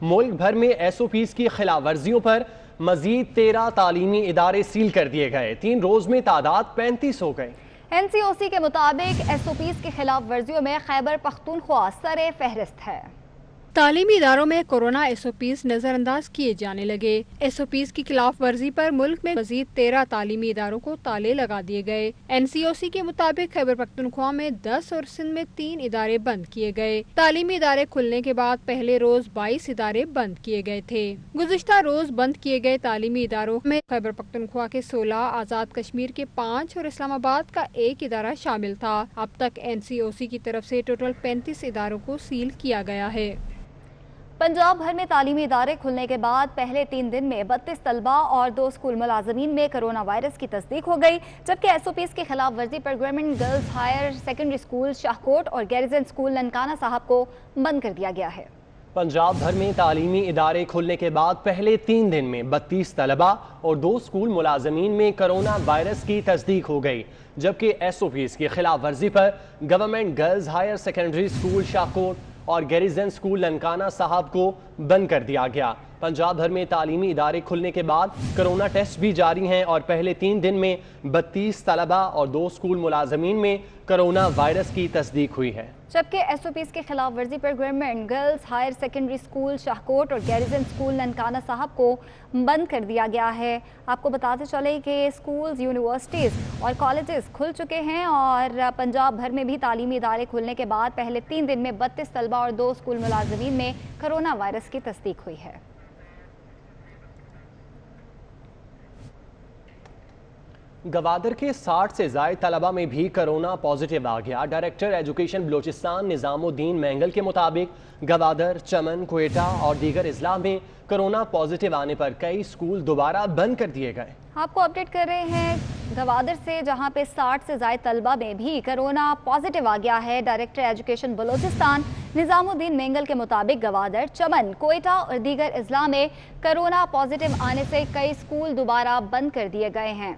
ملک بھر میں S O Ps کی خلاف ورزیوں پر مزید 13 تعلیمی ادارے سیل کر دیے گئے۔ 3 روز میں تعداد 35 ہو گئی۔ این سی او سی کے مطابق ایس او پیز کی خلاف ورزیوں میں خیبر پختونخوا سر فہرست ہے۔ تعلیمی اداروں میں کورونا ایس او پیز نظر انداز کیے جانے لگے۔ ایس او پیز کی خلاف ورزی پر ملک میں مزید 13 تعلیمی اداروں کو تالے لگا دیے گئے۔ این سی او سی کے مطابق خیبر پختونخوا میں 10 اور سندھ میں 3 ادارے بند کیے گئے۔ تعلیمی ادارے کھلنے کے بعد پہلے روز 22 ادارے بند کیے گئے تھے۔ گزشتہ روز بند کیے گئے تعلیمی اداروں میں خیبر پختونخوا کے 16، آزاد کشمیر کے 5 اور اسلام آباد کا 1 ادارہ شامل تھا۔ اب تک این سی او سی کی طرف سے ٹوٹل 35 اداروں کو سیل کیا گیا ہے۔ پنجاب بھر میں تعلیمی ادارے کھلنے کے بعد پہلے 3 دن میں 32 طلبہ اور 2 اسکول ملازمین میں کرونا وائرس کی تصدیق ہو گئی، جبکہ ایس او پیز کی خلاف ورزی پر government girls higher secondary school Shahkot اور گیریزن اسکول ننکانہ صاحب کو بند کر دیا گیا ہے۔ پنجاب بھر میں تعلیمی ادارے کھلنے کے بعد پہلے 3 دن میں 32 طلبہ اور 2 اسکول ملازمین میں کرونا وائرس کی تصدیق ہو گئی، جبکہ ایس او پیز کی خلاف ورزی پر government girls higher secondary school Shahkot اور گیریزن اسکول ننکانہ صاحب کو بند کر دیا گیا۔ پنجاب بھر میں تعلیمی ادارے کھلنے کے بعد کرونا ٹیسٹ بھی جاری ہیں اور پہلے 3 دن میں 32 طلبہ اور 2 اسکول ملازمین میں کرونا وائرس کی تصدیق ہوئی ہے، جبکہ ایس او پیز کی خلاف ورزی پر government girls higher secondary school Shahkot اور گیریزن اسکول ننکانہ صاحب کو بند کر دیا گیا ہے۔ آپ کو بتاتے چلے کہ اسکولز، یونیورسٹیز اور کالجز کھل چکے ہیں اور پنجاب بھر میں بھی تعلیمی ادارے کھلنے کے بعد پہلے 3 دن میں 32 طلبہ اور 2 اسکول ملازمین میں کرونا وائرس کی تصدیق ہوئی ہے۔ گوادر کے 60 سے زائد طلبہ میں بھی کرونا پازیٹیو آ گیا۔ ڈائریکٹر ایجوکیشن بلوچستان نظام الدین مینگل کے مطابق گوادر، چمن، کوئٹہ اور دیگر اضلاع میں کرونا پازیٹیو آنے پر کئی اسکول دوبارہ بند کر دیے گئے۔ آپ کو اپڈیٹ کر رہے ہیں گوادر سے، جہاں پہ 60 سے زائد طلبہ میں بھی کرونا پازیٹیو آ گیا ہے۔ ڈائریکٹر ایجوکیشن بلوچستان نظام الدین مینگل کے مطابق گوادر، چمن، کوئٹہ اور دیگر اضلاع میں کرونا پازیٹیو آنے سے کئی اسکول دوبارہ بند کر دیے گئے ہیں۔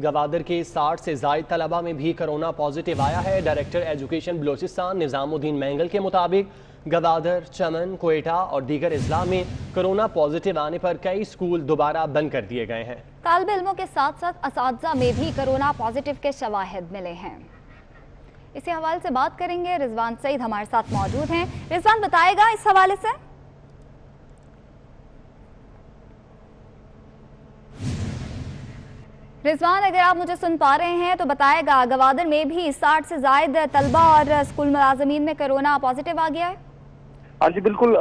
گوادر کے 60 سے زائد طلبہ میں بھی کرونا پازیٹیو آیا ہے۔ ڈائریکٹر ایجوکیشن بلوچستان نظام الدین مینگل کے مطابق گوادر، چمن، کوئٹہ اور دیگر اضلاع میں کرونا پازیٹیو آنے پر کئی اسکول دوبارہ بند کر دیے گئے ہیں۔ طالب علموں کے ساتھ ساتھ اساتذہ میں بھی کرونا پازیٹیو کے شواہد ملے ہیں۔ اسی حوالے سے بات کریں گے، رضوان سعید ہمارے ساتھ موجود ہیں۔ رضوان بتائے گا اس حوالے سے؟ رضوان اگر آپ مجھے سن پا رہے ہیں تو بتائے گا، گوادر میں بھی 60 سے زائد طلبہ اور اسکول ملازمین میں کرونا پازیٹیو آ گیا ہے؟ ہاں جی بالکل،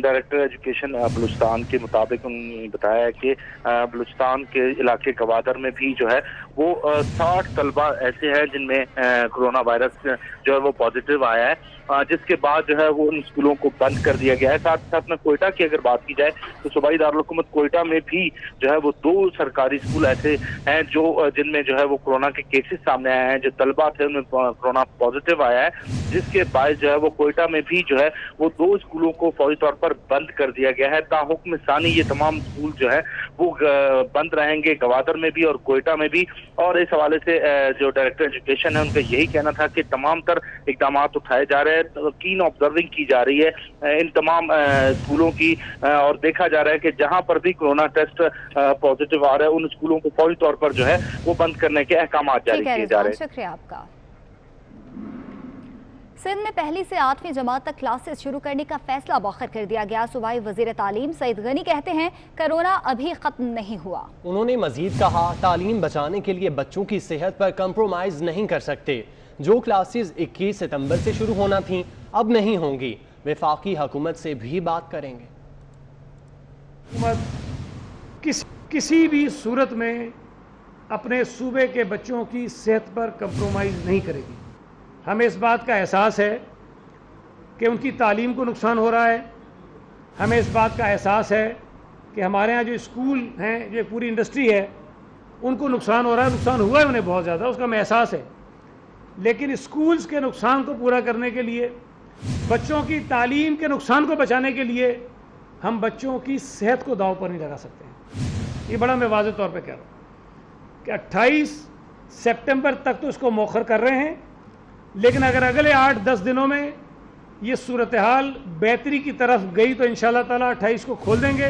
ڈائریکٹر ایجوکیشن بلوچستان کے مطابق انہوں نے بتایا کہ بلوچستان کے علاقے گوادر میں بھی جو ہے وہ 60 طلبہ ایسے ہیں جن میں کرونا وائرس جو ہے وہ پازیٹیو آیا ہے، جس کے بعد جو ہے وہ ان اسکولوں کو بند کر دیا گیا ہے۔ ساتھ ساتھ میں کوئٹہ کی اگر بات کی جائے تو صوبائی دارالحکومت کوئٹہ میں بھی جو ہے وہ 2 سرکاری اسکول ایسے ہیں جو جن میں جو ہے وہ کورونا کے کیسز سامنے آئے ہیں، جو طلبہ تھے ان میں کورونا پازیٹیو آیا ہے، جس کے باعث جو ہے وہ کوئٹہ میں بھی جو ہے وہ 2 اسکولوں کو فوری طور پر بند کر دیا گیا ہے۔ تا حکم ثانی یہ تمام اسکول جو ہے وہ بند رہیں گے، گوادر میں بھی اور کوئٹہ میں بھی۔ اور اس حوالے سے جو ڈائریکٹر ایجوکیشن ہے ان کا یہی کہنا تھا کہ تمام تر اقدامات اٹھائے جا رہے ہیں، کین آبزرونگ کی جا رہی ہے ان تمام اسکولوں کی، اور دیکھا جا رہا ہے کہ جہاں پر بھی کورونا ٹیسٹ پازیٹیو آ رہا ہے ان اسکولوں کو فوری طور پر جو ہے وہ بند کرنے کے احکامات جاری کیے جا رہے ہیں۔ شکریہ آپ کا۔ سندھ میں 1 سے 8ویں جماعت تک کلاسز شروع کرنے کا فیصلہ مؤخر کر دیا گیا۔ صوبائی وزیر تعلیم سعید غنی کہتے ہیں کرونا ابھی ختم نہیں ہوا۔ انہوں نے مزید کہا، تعلیم بچانے کے لیے بچوں کی صحت پر کمپرومائز نہیں کر سکتے۔ جو کلاسز 21 ستمبر سے شروع ہونا تھیں اب نہیں ہوں گی۔ وفاقی حکومت سے بھی بات کریں گے۔ حکومت کسی بھی صورت میں اپنے صوبے کے بچوں کی صحت پر کمپرومائز نہیں کرے گی۔ ہمیں اس بات کا احساس ہے کہ ان کی تعلیم کو نقصان ہو رہا ہے، ہمیں اس بات کا احساس ہے کہ ہمارے ہاں جو اسکول ہیں، جو پوری انڈسٹری ہے، ان کو نقصان ہو رہا ہے، نقصان ہوا ہے انہیں بہت زیادہ، اس کا ہمیں احساس ہے۔ لیکن اسکولز کے نقصان کو پورا کرنے کے لیے، بچوں کی تعلیم کے نقصان کو بچانے کے لیے ہم بچوں کی صحت کو داؤ پر نہیں لگا سکتے ہیں۔ یہ بڑا میں واضح طور پہ کہہ رہا ہوں کہ 28 سپٹمبر تک تو اس کو مؤخر کر رہے ہیں، لیکن اگر اگلے 8-10 دنوں میں یہ صورتحال بہتری کی طرف گئی تو انشاءاللہ تعالیٰ 28 کو کھول دیں گے،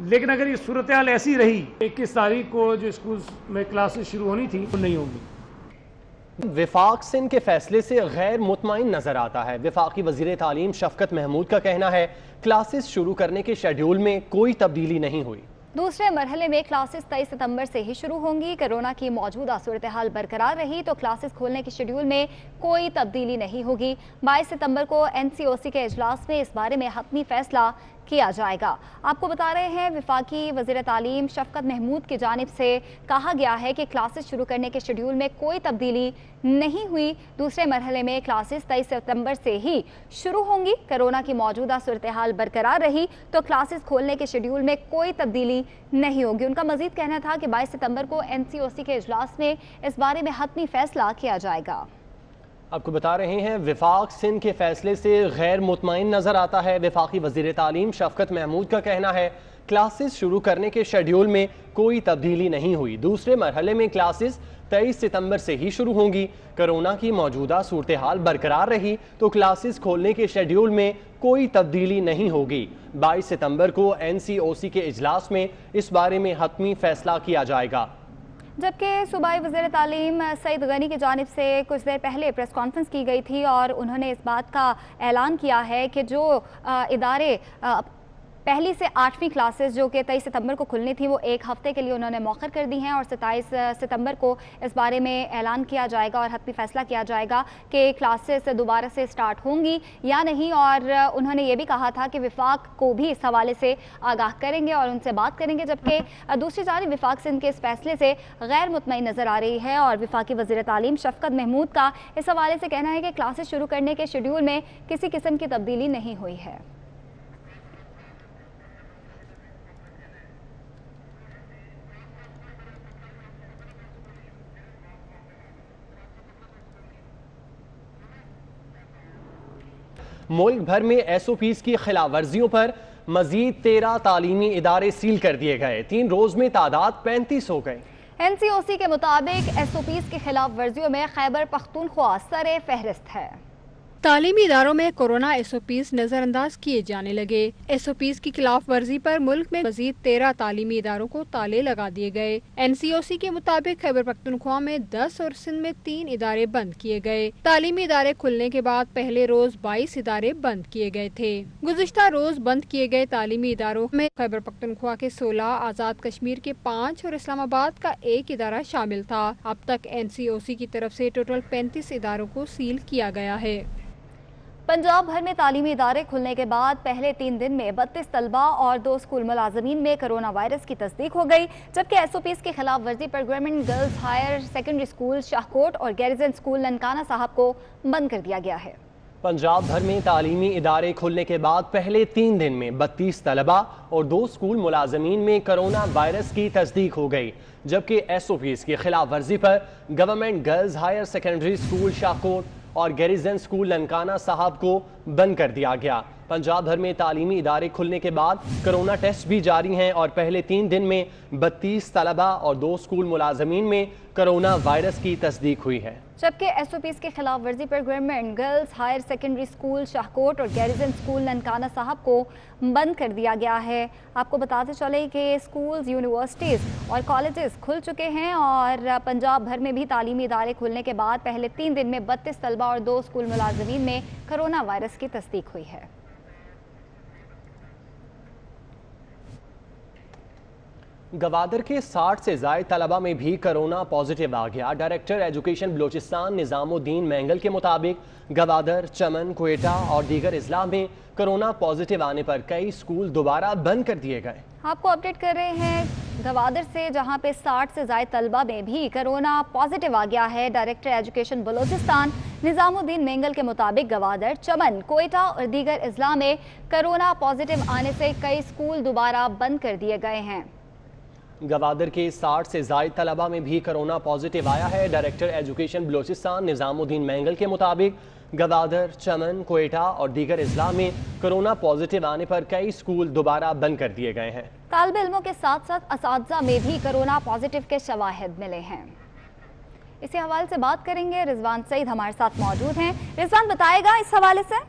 لیکن اگر یہ صورتحال ایسی رہی 21 تاریخ کو جو اسکول میں کلاسز شروع ہونی تھی وہ نہیں ہوں گی۔ وفاق سندھ کے فیصلے سے غیر مطمئن نظر آتا ہے۔ وفاقی وزیر تعلیم شفقت محمود کا کہنا ہے کلاسز شروع کرنے کے شیڈیول میں کوئی تبدیلی نہیں ہوئی۔ دوسرے مرحلے میں کلاسز 23 ستمبر سے ہی شروع ہوں گی۔ کرونا کی موجودہ صورتحال برقرار رہی تو کلاسز کھولنے کے شیڈیول میں کوئی تبدیلی نہیں ہوگی۔ 22 ستمبر کو NCOC کے اجلاس میں اس بارے میں حتمی فیصلہ کیا جائے گا۔ آپ کو بتا رہے ہیں وفاقی وزیر تعلیم شفقت محمود کی جانب سے کہا گیا ہے کہ کلاسز شروع کرنے کے شیڈیول میں کوئی تبدیلی نہیں ہوئی۔ دوسرے مرحلے میں کلاسز 23 ستمبر سے ہی شروع ہوں گی۔ کرونا کی موجودہ صورتحال برقرار رہی تو کلاسز کھولنے کے شیڈیول میں کوئی تبدیلی نہیں ہوگی۔ ان کا مزید کہنا تھا کہ 22 ستمبر کو NCOC کے اجلاس میں اس بارے میں حتمی فیصلہ کیا جائے گا۔ آپ کو بتا رہے ہیں وفاق سندھ کے فیصلے سے غیر مطمئن نظر آتا ہے۔ وفاقی وزیر تعلیم شفقت محمود کا کہنا ہے کلاسز شروع کرنے کے شیڈیول میں کوئی تبدیلی نہیں ہوئی۔ دوسرے مرحلے میں کلاسز 23 ستمبر سے ہی شروع ہوں گی۔ کرونا کی موجودہ صورتحال برقرار رہی تو کلاسز کھولنے کے شیڈیول میں کوئی تبدیلی نہیں ہوگی۔ 22 ستمبر کو NCOC کے اجلاس میں اس بارے میں حتمی فیصلہ کیا جائے گا۔ جبکہ صوبائی وزیر تعلیم سعید غنی کی جانب سے کچھ دیر پہلے پریس کانفرنس کی گئی تھی اور انہوں نے اس بات کا اعلان کیا ہے کہ جو ادارے پہلی سے 8ویں کلاسز جو کہ 23 ستمبر کو کھلنی تھی وہ ایک ہفتے کے لیے انہوں نے مؤخر کر دی ہیں اور 27 ستمبر کو اس بارے میں اعلان کیا جائے گا اور حتمی فیصلہ کیا جائے گا کہ کلاسز دوبارہ سے سٹارٹ ہوں گی یا نہیں۔ اور انہوں نے یہ بھی کہا تھا کہ وفاق کو بھی اس حوالے سے آگاہ کریں گے اور ان سے بات کریں گے۔ جبکہ دوسری جانب وفاق سندھ کے اس فیصلے سے غیر مطمئن نظر آ رہی ہے اور وفاقی وزیر تعلیم شفقت محمود کا اس حوالے سے کہنا ہے کہ کلاسز شروع کرنے کے شیڈیول میں کسی قسم کی تبدیلی نہیں ہوئی ہے۔ ملک بھر میں SOPs کی خلاف ورزیوں پر مزید 13 تعلیمی ادارے سیل کر دیے گئے۔ 3 روز میں تعداد 35 ہو گئی۔ NCOC کے مطابق SOPs کی خلاف ورزیوں میں خیبر پختونخوا سر فہرست ہے۔ تعلیمی اداروں میں کورونا SOPs نظر انداز کیے جانے لگے۔ SOPs کی خلاف ورزی پر ملک میں مزید 13 تعلیمی اداروں کو تالے لگا دیے گئے۔ NCOC کے مطابق خیبر پختونخوا میں 10 اور سندھ میں 3 ادارے بند کیے گئے۔ تعلیمی ادارے کھلنے کے بعد پہلے روز 22 ادارے بند کیے گئے تھے۔ گزشتہ روز بند کیے گئے تعلیمی اداروں میں خیبر پختونخوا کے 16، آزاد کشمیر کے 5 اور اسلام آباد کا 1 ادارہ شامل تھا۔ اب تک NCOC کی طرف سے ٹوٹل 35 اداروں کو سیل کیا گیا ہے۔ پنجاب بھر میں تعلیمی ادارے کھلنے کے بعد پہلے 3 دن میں 32 طلبہ اور 2 اسکول ملازمین میں کرونا وائرس کی تصدیق ہو گئی، جبکہ SOPs کی خلاف ورزی پر government girls higher secondary school Shahkot اور گیریزن اسکول ننکانہ صاحب کو بند کر دیا گیا ہے۔ پنجاب بھر میں تعلیمی ادارے کھلنے کے بعد پہلے 3 دن میں 32 طلبہ اور 2 اسکول ملازمین میں کرونا وائرس کی تصدیق ہو گئی، جبکہ SOPs کی خلاف ورزی پر government girls higher secondary school Shahkot اور گیریزن اسکول ننکانہ صاحب کو بند کر دیا گیا۔ پنجاب بھر میں تعلیمی ادارے کھلنے کے بعد کرونا ٹیسٹ بھی جاری ہیں اور پہلے 3 دن میں 32 طلبہ اور 2 اسکول ملازمین میں کرونا وائرس کی تصدیق ہوئی ہے۔ جبکہ SOPs کی خلاف ورزی پر government girls higher secondary school Shahkot اور گیریزن اسکول ننکانہ صاحب کو بند کر دیا گیا ہے۔ آپ کو بتاتے چلے کہ اسکولز، یونیورسٹیز اور کالجز کھل چکے ہیں اور پنجاب بھر میں بھی تعلیمی ادارے کھلنے کے بعد پہلے 3 دن میں 32 طلبہ اور 2 اسکول ملازمین میں کرونا وائرس کی تصدیق ہوئی ہے۔ گوادر کے 60 سے زائد طلبہ میں بھی کرونا پازیٹیو آ گیا۔ ڈائریکٹر ایجوکیشن بلوچستان نظام الدین مینگل کے مطابق گوادر، چمن، کوئٹہ اور دیگر اضلاع میں کرونا پازیٹیو آنے پر کئی اسکول دوبارہ بند کر دیے گئے۔ آپ کو اپڈیٹ کر رہے ہیں گوادر سے، جہاں پہ 60 سے زائد طلبہ میں بھی کرونا پازیٹیو آ گیا ہے۔ ڈائریکٹر ایجوکیشن بلوچستان نظام الدین مینگل کے مطابق گوادر، چمن، کوئٹہ اور دیگر اضلاع میں کرونا پازیٹیو آنے سے کئی اسکول دوبارہ بند کر دیے گئے ہیں۔ گوادر کے 60 سے زائد طلبہ میں بھی کرونا پازیٹیو آیا ہے۔ ڈائریکٹر ایجوکیشن بلوچستان نظام الدین مینگل کے مطابق گوادر، چمن، کوئٹہ اور دیگر اضلاع میں کرونا پازیٹیو آنے پر کئی اسکول دوبارہ بند کر دیے گئے ہیں۔ طالب علموں کے ساتھ ساتھ اساتذہ میں بھی کرونا پازیٹیو کے شواہد ملے ہیں۔ اسی حوالے سے بات کریں گے، رضوان سعید ہمارے ساتھ موجود ہیں۔ رضوان بتائے گا اس حوالے سے؟